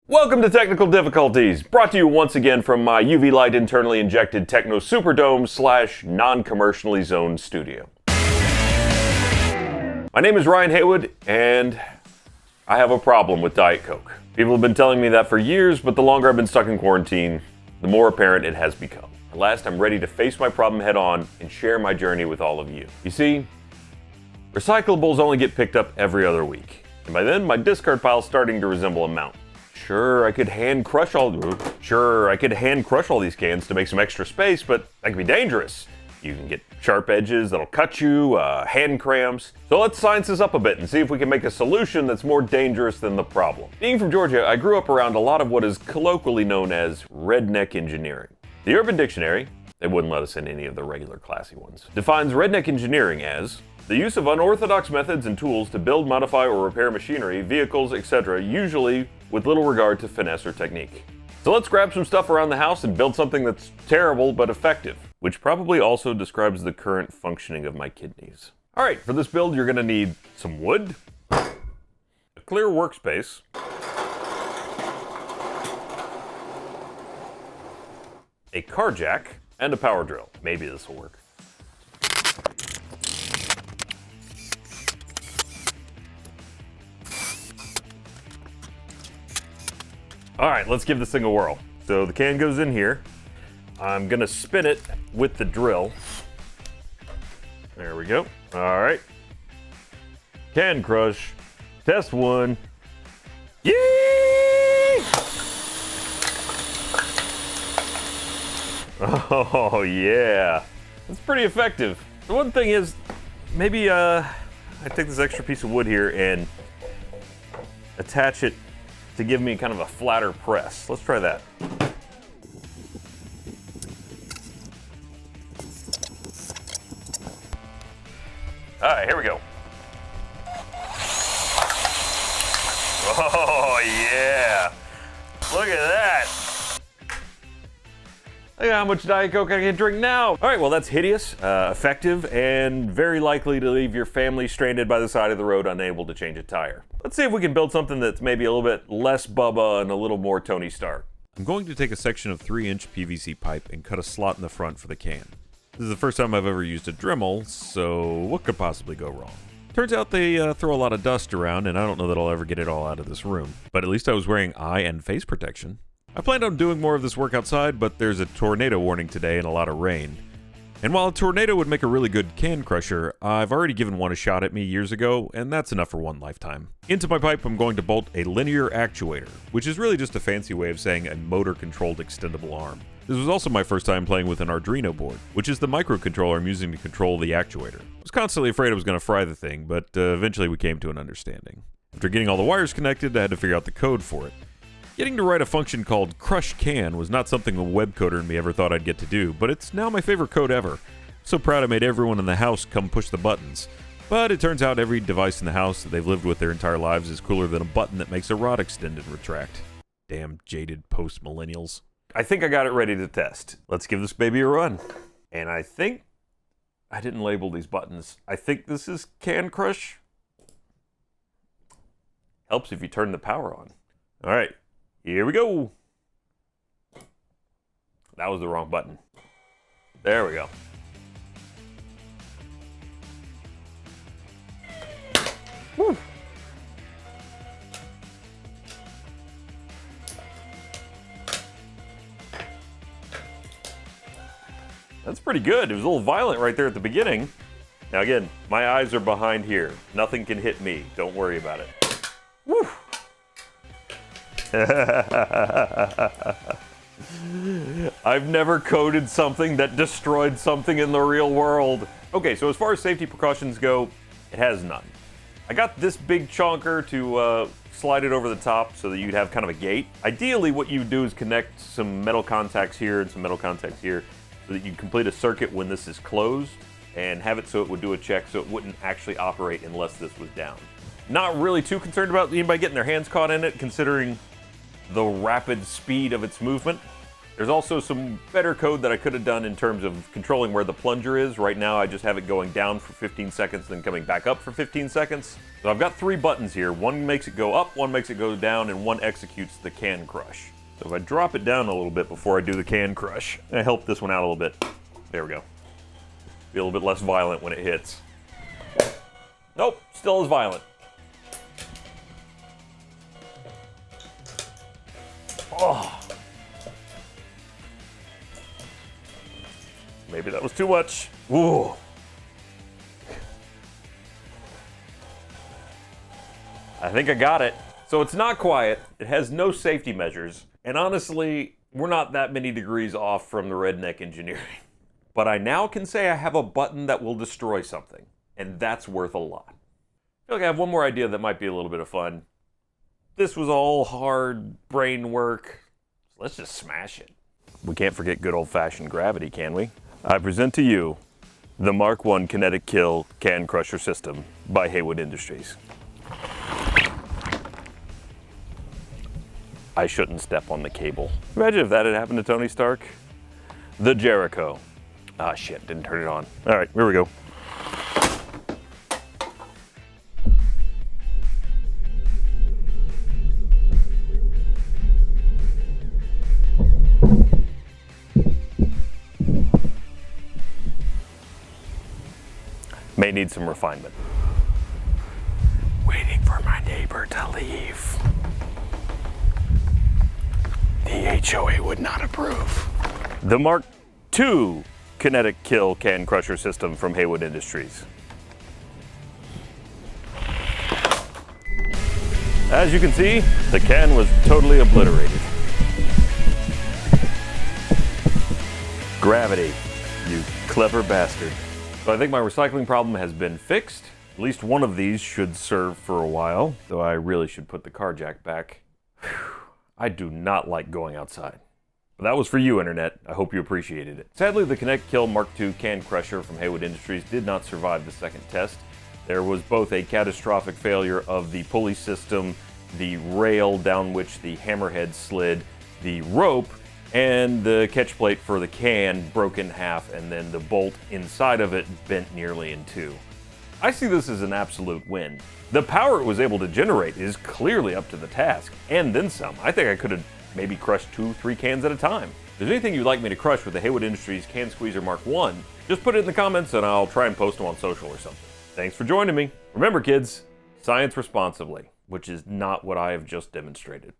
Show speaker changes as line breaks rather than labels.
Welcome to Technical Difficulties, brought to you once again from my UV light internally injected Techno Superdome / non-commercially zoned studio. My name is Ryan Haywood, and I have a problem with Diet Coke. People have been telling me that for years, but the longer I've been stuck in quarantine, the more apparent it has become. At last, I'm ready to face my problem head on and share my journey with all of you. You see, recyclables only get picked up every other week, and by then my discard pile's starting to resemble a mountain. Sure, I could hand crush all these cans to make some extra space, but that can be dangerous. You can get sharp edges that'll cut you, hand cramps. So let's science this up a bit and see if we can make a solution that's more dangerous than the problem. Being from Georgia, I grew up around a lot of what is colloquially known as redneck engineering. The Urban Dictionary, they wouldn't let us in any of the regular classy ones, defines redneck engineering as the use of unorthodox methods and tools to build, modify, or repair machinery, vehicles, etc., usually with little regard to finesse or technique. So let's grab some stuff around the house and build something that's terrible but effective, which probably also describes the current functioning of my kidneys. Alright, for this build you're going to need some wood, a clear workspace, a car jack, and a power drill. Maybe this will work. Alright, let's give this thing a whirl. So the can goes in here. I'm gonna spin it with the drill. There we go. Alright. Can crush. Test one. Yee! Oh yeah. That's pretty effective. The one thing is, maybe I take this extra piece of wood here and attach it to give me kind of a flatter press. Let's try that. All right, here we go. Oh yeah, look at that. Look at how much Diet Coke I can drink now. All right, well that's hideous, effective, and very likely to leave your family stranded by the side of the road unable to change a tire. Let's see if we can build something that's maybe a little bit less Bubba and a little more Tony Stark.
I'm going to take a section of 3-inch PVC pipe and cut a slot in the front for the can. This is the first time I've ever used a Dremel, so what could possibly go wrong? Turns out they throw a lot of dust around, and I don't know that I'll ever get it all out of this room. But at least I was wearing eye and face protection. I planned on doing more of this work outside, but there's a tornado warning today and a lot of rain. And while a tornado would make a really good can crusher, I've already given one a shot at me years ago, and that's enough for one lifetime. Into my pipe, I'm going to bolt a linear actuator, which is really just a fancy way of saying a motor-controlled extendable arm. This was also my first time playing with an Arduino board, which is the microcontroller I'm using to control the actuator. I was constantly afraid I was going to fry the thing, but eventually we came to an understanding. After getting all the wires connected, I had to figure out the code for it. Getting to write a function called crush can was not something the web coder in me ever thought I'd get to do, but it's now my favorite code ever. So proud I made everyone in the house come push the buttons. But it turns out every device in the house that they've lived with their entire lives is cooler than a button that makes a rod extend and retract. Damn jaded post-millennials.
I think I got it ready to test. Let's give this baby a run. And I think I didn't label these buttons. I think this is can crush. Helps if you turn the power on. All right. Here we go. That was the wrong button. There we go. Woo. That's pretty good. It was a little violent right there at the beginning. Now again, my eyes are behind here. Nothing can hit me. Don't worry about it. Woo. I've never coded something that destroyed something in the real world. Okay, so as far as safety precautions go, it has none. I got this big chonker to slide it over the top so that you'd have kind of a gate. Ideally, what you would do is connect some metal contacts here and some metal contacts here so that you complete a circuit when this is closed and have it so it would do a check so it wouldn't actually operate unless this was down. Not really too concerned about anybody getting their hands caught in it, considering the rapid speed of its movement. There's also some better code that I could have done in terms of controlling where the plunger is. Right now I just have it going down for 15 seconds, then coming back up for 15 seconds. So I've got 3 buttons here. One makes it go up, one makes it go down, and one executes the can crush. So if I drop it down a little bit before I do the can crush, I help this one out a little bit. There we go. Be a little bit less violent when it hits. Nope, still as violent. Oh. Maybe that was too much. Ooh. I think I got it. So it's not quiet, it has no safety measures, and honestly, we're not that many degrees off from the redneck engineering. But I now can say I have a button that will destroy something, and that's worth a lot. I feel like I have one more idea that might be a little bit of fun. This was all hard brain work, so let's just smash it. We can't forget good old-fashioned gravity, can we? I present to you the Mark I Kinetic Kill Can Crusher System by Haywood Industries. I shouldn't step on the cable. Imagine if that had happened to Tony Stark. The Jericho. Ah, shit, didn't turn it on. All right, here we go. May need some refinement. Waiting for my neighbor to leave. The HOA would not approve. The Mark II Kinetic Kill Can Crusher System from Haywood Industries. As you can see, the can was totally obliterated. Gravity, you clever bastard. So I think my recycling problem has been fixed. At least one of these should serve for a while, though I really should put the car jack back. Whew. I do not like going outside. But that was for you, Internet. I hope you appreciated it. Sadly, the Kinetic Kill Mark II Can Crusher from Haywood Industries did not survive the second test. There was both a catastrophic failure of the pulley system, the rail down which the hammerhead slid, the rope, and the catch plate for the can broke in half, and then the bolt inside of it bent nearly in two. I see this as an absolute win. The power it was able to generate is clearly up to the task, and then some. I think I could have maybe crushed 2-3 cans at a time. If there's anything you'd like me to crush with the Haywood Industries Can Squeezer Mark I, just put it in the comments and I'll try and post them on social or something. Thanks for joining me. Remember kids, science responsibly, which is not what I have just demonstrated.